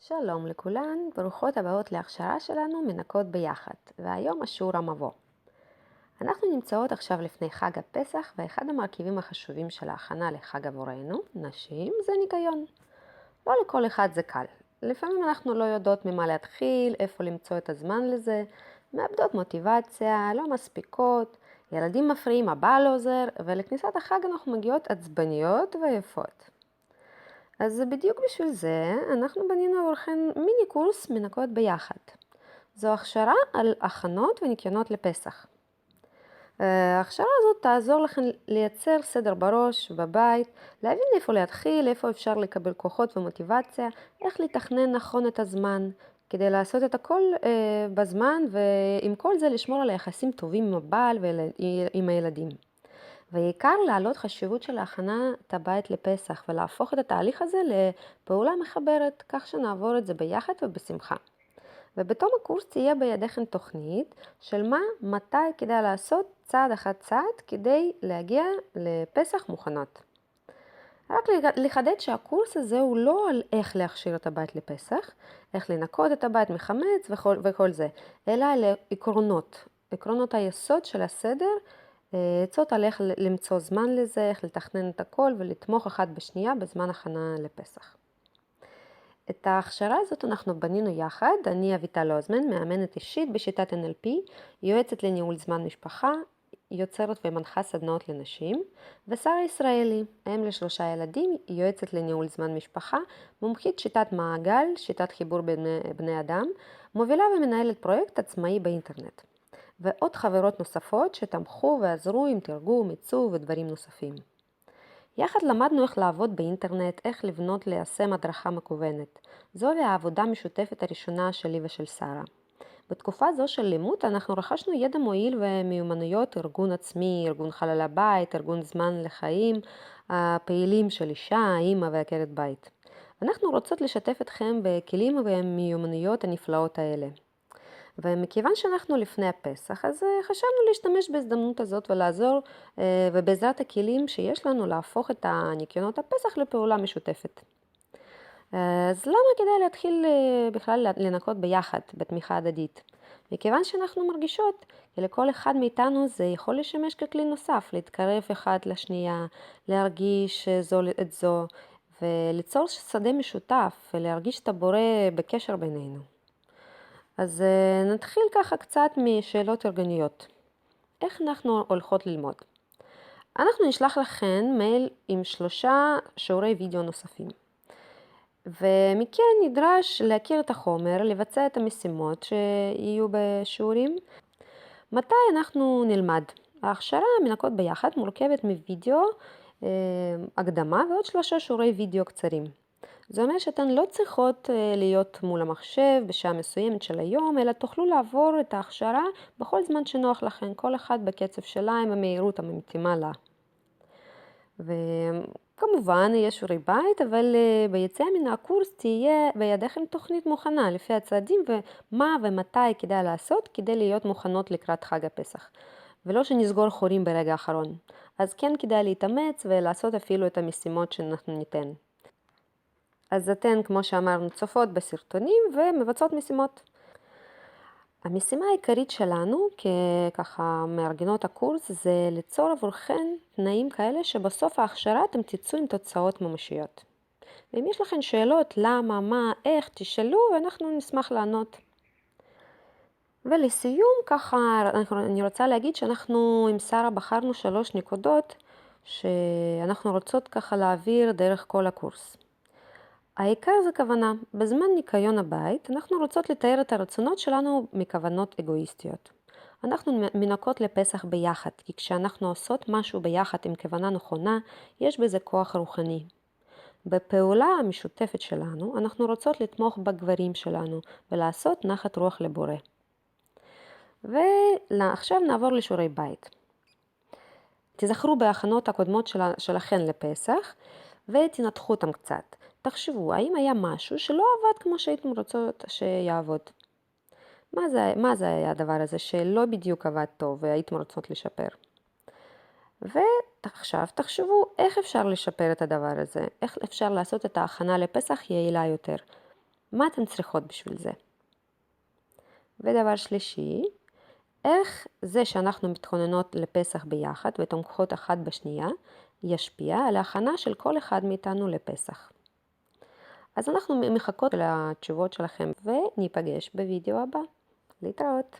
שלום לכולן, ברוכות הבאות להכשרה שלנו מנקות ביחד, והיום השיעור המבוא. אנחנו נמצאות עכשיו לפני חג הפסח, ואחד המרכיבים החשובים של ההכנה לחג עבורנו, נשים, זה ניקיון. לא לכל אחד זה קל. לפעמים אנחנו לא יודעות ממה להתחיל, איפה למצוא את הזמן לזה, מאבדות מוטיבציה, לא מספיקות, ילדים מפריעים, הבעל לא עוזר, ולכניסת החג אנחנו מגיעות עצבניות ויפות. אז בדיוק בשביל זה אנחנו בנינו עבורכם מיני קורס מנקות ביחד. זו הכשרה על הכנות וניקיונות לפסח. ההכשרה הזאת תעזור לכם לייצר סדר בראש, בבית, להבין איפה להתחיל, איפה אפשר לקבל כוחות ומוטיבציה, איך לתכנן נכון את הזמן, כדי לעשות את הכל בזמן, ועם כל זה לשמור על היחסים טובים עם הבעל ועם הילדים. ועיקר להעלות חשיבות של הכנת הבית לפסח ולהפוך את התהליך הזה לפעולה מחברת, כך שנעבור את זה ביחד ובשמחה. ובתום הקורס תהיה בידיכם תוכנית של מתי כדאי לעשות צעד אחת צעד כדי להגיע לפסח מוכנות. רק לחדד שהקורס הזה הוא לא על איך להכשיר את הבית לפסח, איך לנקות את הבית מחמץ וכל זה, אלא על עקרונות היסוד של הסדר, עצות על איך למצוא זמן לזה, איך לתכנן את הכל ולתמוך אחד בשנייה בזמן הכנה לפסח. את ההכשרה הזאת אנחנו בנינו יחד, אני אביטל עוזמן, מאמנת אישית בשיטת NLP, יועצת לניהול זמן משפחה, יוצרת ומנחה סדנאות לנשים, ושרה ישראלי, אם ל3 ילדים, יועצת לניהול זמן משפחה, מומחית שיטת מעגל, שיטת חיבור בין בני אדם, מובילה ומנהלת פרויקט עצמאי באינטרנט. ועוד חברות נוספות שתמכו ועזרו עם תרגום, עיצוב ודברים נוספים. יחד למדנו איך לעבוד באינטרנט, איך לבנות ליישם הדרכה מקוונת. זוהי העבודה המשותפת הראשונה שלי ושל שרה. בתקופה זו של לימוד אנחנו רכשנו ידע מועיל ומיומנויות, ארגון עצמי, ארגון חלל הבית, ארגון זמן לחיים, הפעילים של אישה, האמא ועקרת בית. אנחנו רוצות לשתף אתכם בכלים ומיומנויות הנפלאות האלה. ומכיוון שאנחנו לפני הפסח, אז חשבנו להשתמש בהזדמנות הזאת ולעזור, ובעזרת הכלים שיש לנו להפוך את הניקיונות הפסח לפעולה משותפת. אז למה כדאי להתחיל בכלל לנקות ביחד, בתמיכה הדדית? מכיוון שאנחנו מרגישות כי לכל אחד מאיתנו זה יכול לשמש ככלי נוסף, להתקרב אחד לשנייה, להרגיש זו את זו, וליצור שדה משותף, ולהרגיש את הבורא בקשר בינינו. אז נתחיל ככה קצת משאלות ארגוניות. איך אנחנו הולכות ללמוד? אנחנו נשלח לכם מייל עם 3 שיעורי וידאו נוספים. ומכן נדרש להכיר את החומר, לבצע את המשימות שיהיו בשיעורים. מתי אנחנו נלמד? ההכשרה מנקות ביחד מורכבת מוידאו, הקדמה ועוד 3 שיעורי וידאו קצרים. זה אומר שאתן לא צריכות להיות מול המחשב בשעה מסוימת של היום, אלא תוכלו לעבור את ההכשרה בכל זמן שנוח לכן, כל אחד בקצב שלה עם המהירות המתאימה לה. וכמובן יש שיעורי בית, אבל ביציאה מן הקורס תהיה בידיכם תוכנית מוכנה לפי הצעדים ומה ומתי כדאי לעשות כדי להיות מוכנות לקראת חג הפסח. ולא שנסגור חורים ברגע האחרון. אז כן כדאי להתאמץ ולעשות אפילו את המשימות שאנחנו ניתן. אז אתן, כמו שאמרנו, צופות בסרטונים ומבצעות משימות. המשימה העיקרית שלנו, ככה מארגנות הקורס, זה ליצור עבורכן תנאים כאלה שבסוף ההכשרה אתם תצאו עם תוצאות ממשיות. ואם יש לכם שאלות, למה, מה, איך, תשאלו ואנחנו נשמח לענות. ולסיום, ככה אני רוצה להגיד שאנחנו עם שרה בחרנו 3 נקודות שאנחנו רוצות ככה להעביר דרך כל הקורס. העיקר זה כוונה. בזמן ניקיון הבית, אנחנו רוצות לתאר את הרצונות שלנו מכוונות אגואיסטיות. אנחנו מנקות לפסח ביחד, כי כשאנחנו עושות משהו ביחד עם כוונה נכונה, יש בזה כוח רוחני. בפעולה המשותפת שלנו, אנחנו רוצות לתמוך בגברים שלנו ולעשות נחת רוח לבורא. ועכשיו נעבור לשיעורי בית. תזכרו בהכנות הקודמות שלכן לפסח ותנתחו אותם קצת. תחשבו, האם היה משהו שלא עבד כמו שהייתם רוצות שיעבוד? מה זה היה הדבר הזה שלא בדיוק עבד טוב והייתם רוצות לשפר? ועכשיו תחשבו איך אפשר לשפר את הדבר הזה, איך אפשר לעשות את ההכנה לפסח יעילה יותר. מה אתן צריכות בשביל זה? ודבר שלישי, איך זה שאנחנו מתכוננות לפסח ביחד ותומכות אחת בשנייה, ישפיע על ההכנה של כל אחד מאיתנו לפסח. אז אנחנו מחכות לתשובות שלכם וניפגש בווידאו הבא. להתראות.